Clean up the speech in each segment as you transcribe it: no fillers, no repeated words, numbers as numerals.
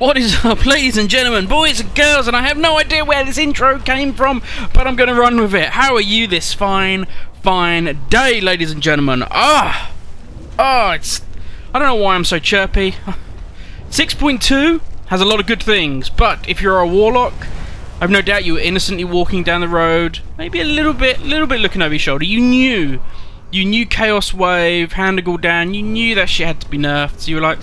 What is up, ladies and gentlemen, boys and girls, and I have no idea where this intro came from, but I'm going to run with it. How are you this fine day, ladies and gentlemen? I don't know why I'm so chirpy. 6.2 has a lot of good things, but if you're a warlock, I've no doubt you were innocently walking down the road, maybe a little bit looking over your shoulder. You knew Chaos Wave, Handigal down, you knew that shit had to be nerfed, so you were like,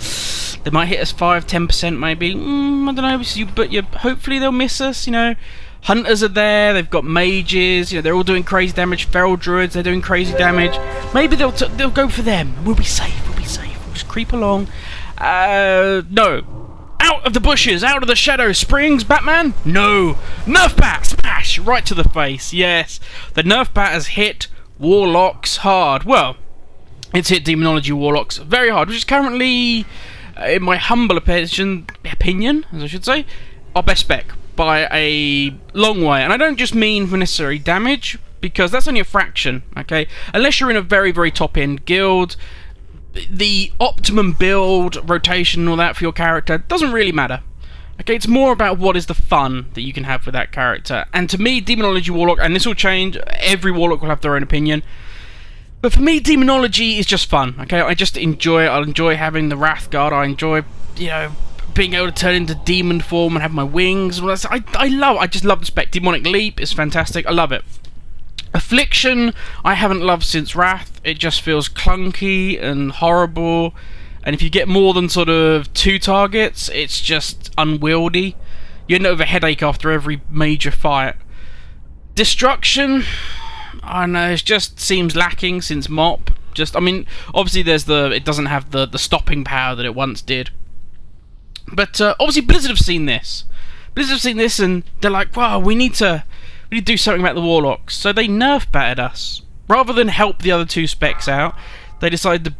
they might hit us 5-10% maybe, I don't know, but hopefully they'll miss us, you know. Hunters are there, they've got mages, you know, they're all doing crazy damage, feral druids, they're doing crazy damage. Maybe they'll go for them, we'll be safe, we'll just creep along. No. Out of the bushes, out of the shadows, springs, Batman? No. Nerf bat, smash, right to the face, yes. The nerf bat has hit Warlocks hard. Well, it's hit Demonology Warlocks very hard, which is currently, in my humble opinion, as I should say, our best spec by a long way. And I don't just mean for necessary damage, because that's only a fraction, okay? Unless you're in a very, very top-end guild, the optimum build, rotation, and all that for your character doesn't really matter. Okay, it's more about what is the fun that you can have with that character. And to me, Demonology Warlock, and this will change, every Warlock will have their own opinion, but for me, Demonology is just fun, okay? I just enjoy it. I enjoy having the Wrath Guard. I enjoy, you know, being able to turn into demon form and have my wings. I just love the spec. Demonic Leap is fantastic. I love it. Affliction, I haven't loved since Wrath. It just feels clunky and horrible. And if you get more than sort of 2 targets, it's just unwieldy. You end up with a headache after every major fight. Destruction, I don't know, it just seems lacking since Mop. I mean, obviously it doesn't have the stopping power that it once did. But obviously Blizzard have seen this. And they're like, wow, we need to do something about the Warlocks. So they nerf battered us. Rather than help the other 2 specs out, they decided to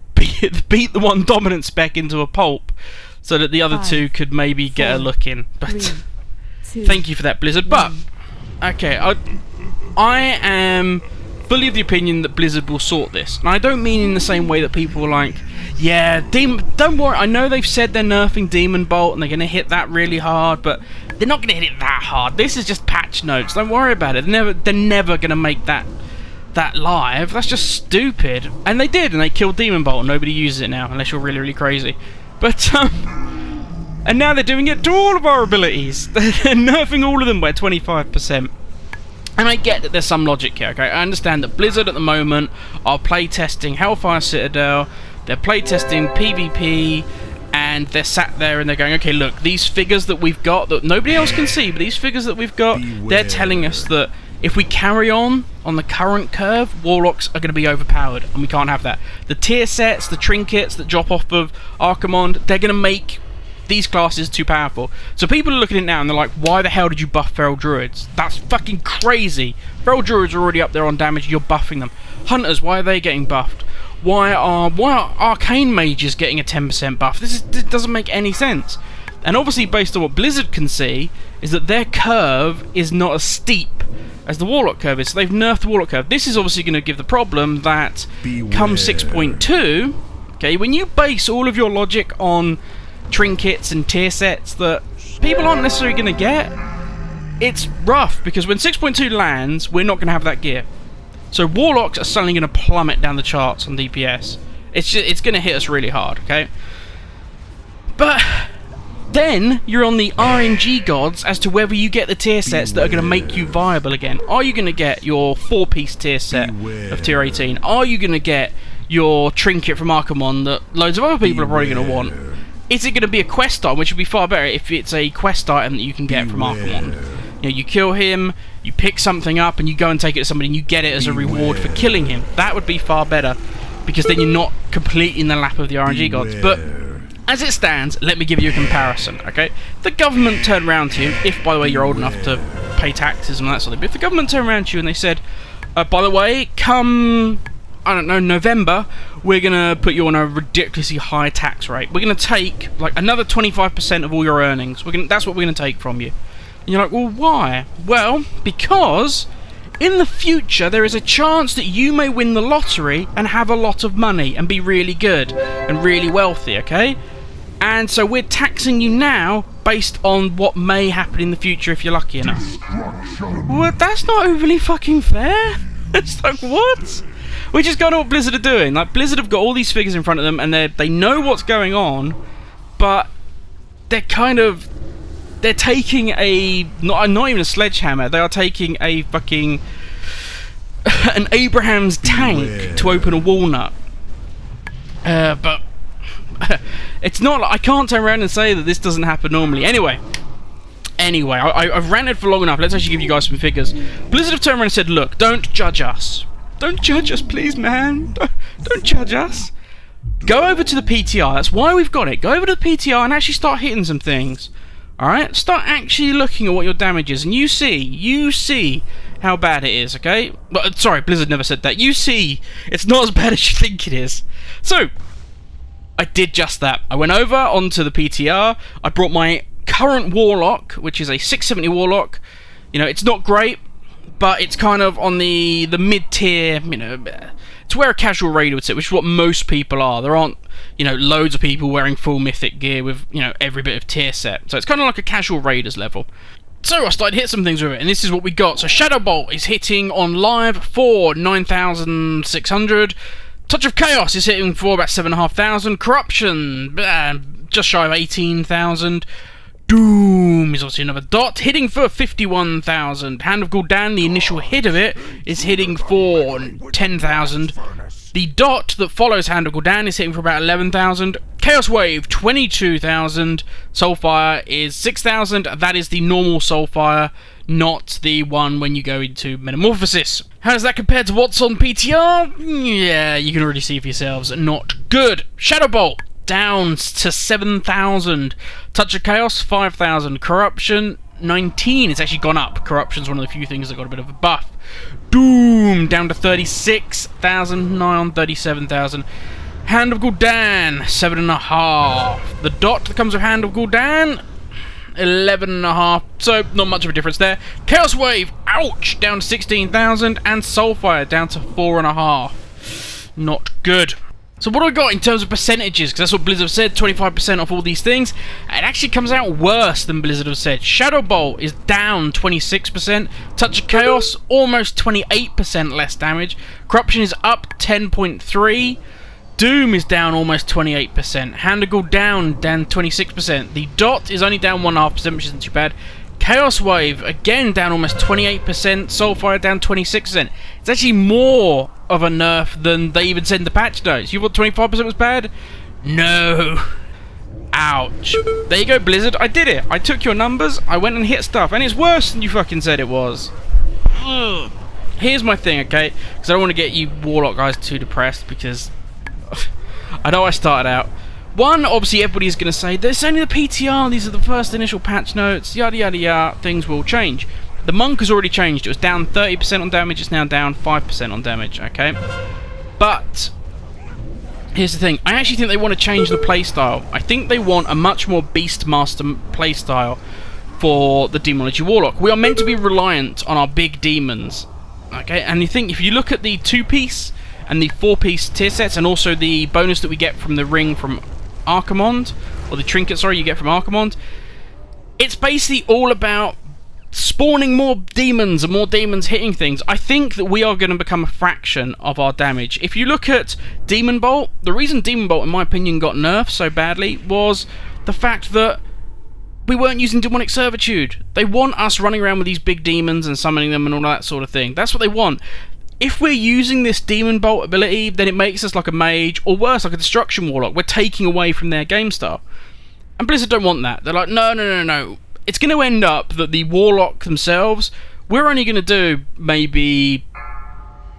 beat the one dominant spec into a pulp, so that the other 2 could maybe get a look in. But thank you for that, Blizzard. But okay, I am fully of the opinion that Blizzard will sort this, and I don't mean in the same way that people are like, yeah, don't worry, I know they've said they're nerfing Demon Bolt and they're going to hit that really hard, but they're not going to hit it that hard. This is just patch notes. Don't worry about it. They're never going to make that live. That's just stupid. And they did, and they killed Demon Bolt. Nobody uses it now, unless you're really, really crazy. But and now they're doing it to all of our abilities. They're nerfing all of them by 25%. And I get that there's some logic here, okay? I understand that Blizzard at the moment are playtesting Hellfire Citadel, they're playtesting PvP, and they're sat there and they're going, okay, look, these figures that we've got that nobody else can see, but these figures that we've got, they're telling us that if we carry on the current curve, Warlocks are going to be overpowered, and we can't have that. The tier sets, the trinkets that drop off of Archimond, they're going to make these classes too powerful. So people are looking at it now and they're like, why the hell did you buff Feral Druids? That's fucking crazy. Feral Druids are already up there on damage, you're buffing them. Hunters, why are they getting buffed? Why are Arcane Mages getting a 10% buff? This doesn't make any sense. And obviously, based on what Blizzard can see, is that their curve is not as steep as the Warlock curve is. So they've nerfed the Warlock curve. This is obviously going to give the problem that come 6.2, okay, when you base all of your logic on trinkets and tier sets that people aren't necessarily going to get, it's rough, because when 6.2 lands, we're not going to have that gear. So Warlocks are suddenly going to plummet down the charts on DPS. It's going to hit us really hard, okay? But then you're on the RNG gods as to whether you get the tier sets that are going to make you viable again. Are you going to get your 4-piece tier set of tier 18? Are you going to get your trinket from Archimond that loads of other people are probably going to want? Is it going to be a quest item, which would be far better if it's a quest item that you can get from Archimond? You know, you kill him, you pick something up, and you go and take it to somebody, and you get it as a reward for killing him. That would be far better, because then you're not completely in the lap of the RNG gods. But as it stands, let me give you a comparison, okay? The government turned around to you, if, by the way, you're old enough to pay taxes and all that sort of thing, but if the government turned around to you and they said, by the way, come, I don't know, November, we're going to put you on a ridiculously high tax rate. We're going to take, like, another 25% of all your earnings. That's what we're going to take from you. And you're like, well, why? Well, because in the future there is a chance that you may win the lottery and have a lot of money and be really good and really wealthy, okay? And so we're taxing you now based on what may happen in the future if you're lucky enough. Well, that's not overly fucking fair. It's like, what? Which is kind of what Blizzard are doing. Like, Blizzard have got all these figures in front of them, and they know what's going on, but they're taking not even a sledgehammer. They are taking a fucking an Abraham's tank to open a walnut. But it's not. I can't turn around and say that this doesn't happen normally. Anyway, I've ranted for long enough. Let's actually give you guys some figures. Blizzard have turned around and said, "Look, don't judge us. Don't judge us, please, man. Don't judge us. Go over to the PTR. That's why we've got it. Go over to the PTR and actually start hitting some things. Alright? Start actually looking at what your damage is. And you see how bad it is, okay? Well, sorry, Blizzard never said that. You see it's not as bad as you think it is. So, I did just that. I went over onto the PTR. I brought my current Warlock, which is a 670 Warlock. You know, it's not great, but it's kind of on the mid-tier, you know, it's where a casual raider would sit, which is what most people are. There aren't, you know, loads of people wearing full mythic gear with, you know, every bit of tier set. So it's kind of like a casual raiders level. So I started to hit some things with it, and this is what we got. So Shadow Bolt is hitting on live for 9,600. Touch of Chaos is hitting for about 7,500. Corruption, just shy of 18,000. Doom is obviously another dot, hitting for 51,000. Hand of Gul'dan, the initial hit of it, is hitting for 10,000. The dot that follows Hand of Gul'dan is hitting for about 11,000. Chaos Wave, 22,000. Soulfire is 6,000. That is the normal Soulfire, not the one when you go into Metamorphosis. How does that compare to what's on PTR? Yeah, you can already see for yourselves. Not good. Shadow Bolt, down to 7,000. Touch of Chaos, 5,000. Corruption, 19. It's actually gone up. Corruption's one of the few things that got a bit of a buff. Doom, down to 36,000. Nigh on 37,000. Hand of Gul'dan, 7.5. The dot that comes with Hand of Gul'dan, 11.5. So, not much of a difference there. Chaos Wave, ouch, down to 16,000. And Soulfire, down to 4.5. Not good. So what do I got in terms of percentages? Because that's what Blizzard said, 25% off all these things. It actually comes out worse than Blizzard have said. Shadow Bolt is down 26%. Touch of Chaos, almost 28% less damage. Corruption is up 10.3%. Doom is down almost 28%. Hand of Gul'dan down 26%. The dot is only down 1.5%, which isn't too bad. Chaos Wave, again down almost 28%. Soulfire down 26%. It's actually more of a nerf than they even said in the patch notes. You thought 25% was bad? No. Ouch. There you go, Blizzard. I did it. I took your numbers, I went and hit stuff, and it's worse than you fucking said it was. Ugh. Here's my thing, okay? Because I don't want to get you Warlock guys too depressed, because I know I started out. One, obviously everybody's going to say, there's only the PTR, these are the first initial patch notes, yada yada yada, things will change. The Monk has already changed. It was down 30% on damage, it's now down 5% on damage, okay? But here's the thing, I actually think they want to change the playstyle. I think they want a much more Beastmaster playstyle for the Demonology Warlock. We are meant to be reliant on our big demons, okay? And you think, if you look at the 2-piece and the 4-piece tier sets, and also the bonus that we get from the ring from Archimonde, or the trinket, sorry, you get from Archimonde, it's basically all about spawning more demons and more demons hitting things. I think that we are going to become a fraction of our damage. If you look at Demon Bolt, the reason Demon Bolt, in my opinion, got nerfed so badly was the fact that we weren't using Demonic Servitude. They want us running around with these big demons and summoning them and all that sort of thing. That's what they want. If we're using this Demon Bolt ability, then it makes us like a mage, or worse, like a Destruction Warlock. We're taking away from their game style. And Blizzard don't want that. They're like, no. It's going to end up that the Warlock themselves, we're only going to do maybe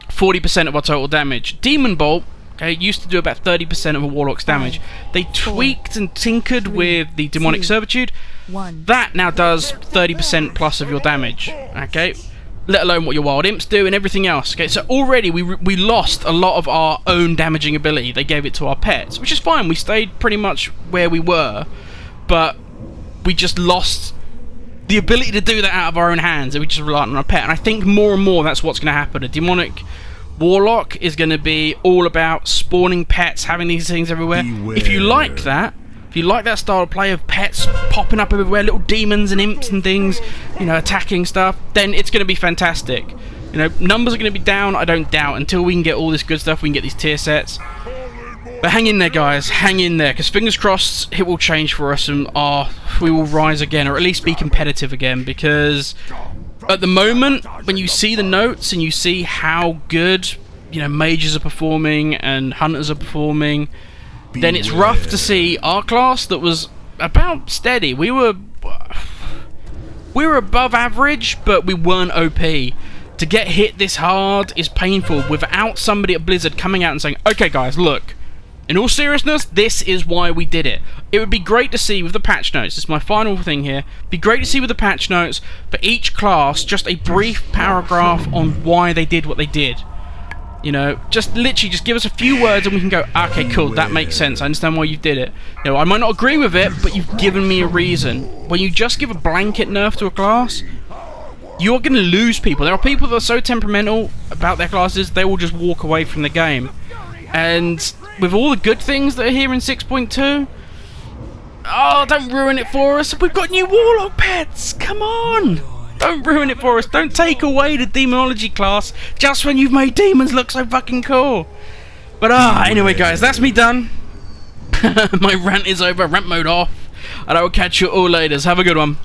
40% of our total damage. Demon Bolt, okay, used to do about 30% of a Warlock's damage. They tweaked and tinkered with the Demonic Servitude. That now does 30% plus of your damage, okay? Let alone what your Wild Imps do and everything else, okay? So already we lost a lot of our own damaging ability. They gave it to our pets, which is fine. We stayed pretty much where we were, but we just lost the ability to do that out of our own hands, and we just relied on our pet. And I think more and more that's what's going to happen. A Demonic Warlock is going to be all about spawning pets, having these things everywhere. Beware. If you like that, if you like that style of play of pets popping up everywhere, little demons and imps and things, you know, attacking stuff, then it's going to be fantastic. You know, numbers are going to be down, I don't doubt, until we can get all this good stuff, we can get these tier sets. But hang in there, guys, hang in there, because fingers crossed it will change for us and we will rise again, or at least be competitive again, because at the moment, when you see the notes and you see how good, you know, mages are performing and hunters are performing, then it's rough to see our class that was about steady. We were above average, but we weren't OP. To get hit this hard is painful without somebody at Blizzard coming out and saying, okay guys, look, in all seriousness, this is why we did it. It would be great to see with the patch notes, this is my final thing here, be great to see with the patch notes for each class just a brief paragraph on why they did what they did. You know, just literally just give us a few words and we can go, okay, cool, that makes sense, I understand why you did it. You know, I might not agree with it, but you've given me a reason. When you just give a blanket nerf to a class, you're going to lose people. There are people that are so temperamental about their classes, they will just walk away from the game. And with all the good things that are here in 6.2, oh, don't ruin it for us. We've got new Warlock pets. Come on. Don't ruin it for us. Don't take away the demonology class just when you've made demons look so fucking cool. But anyway, guys, that's me done. My rant is over. Rant mode off. And I will catch you all later. Have a good one.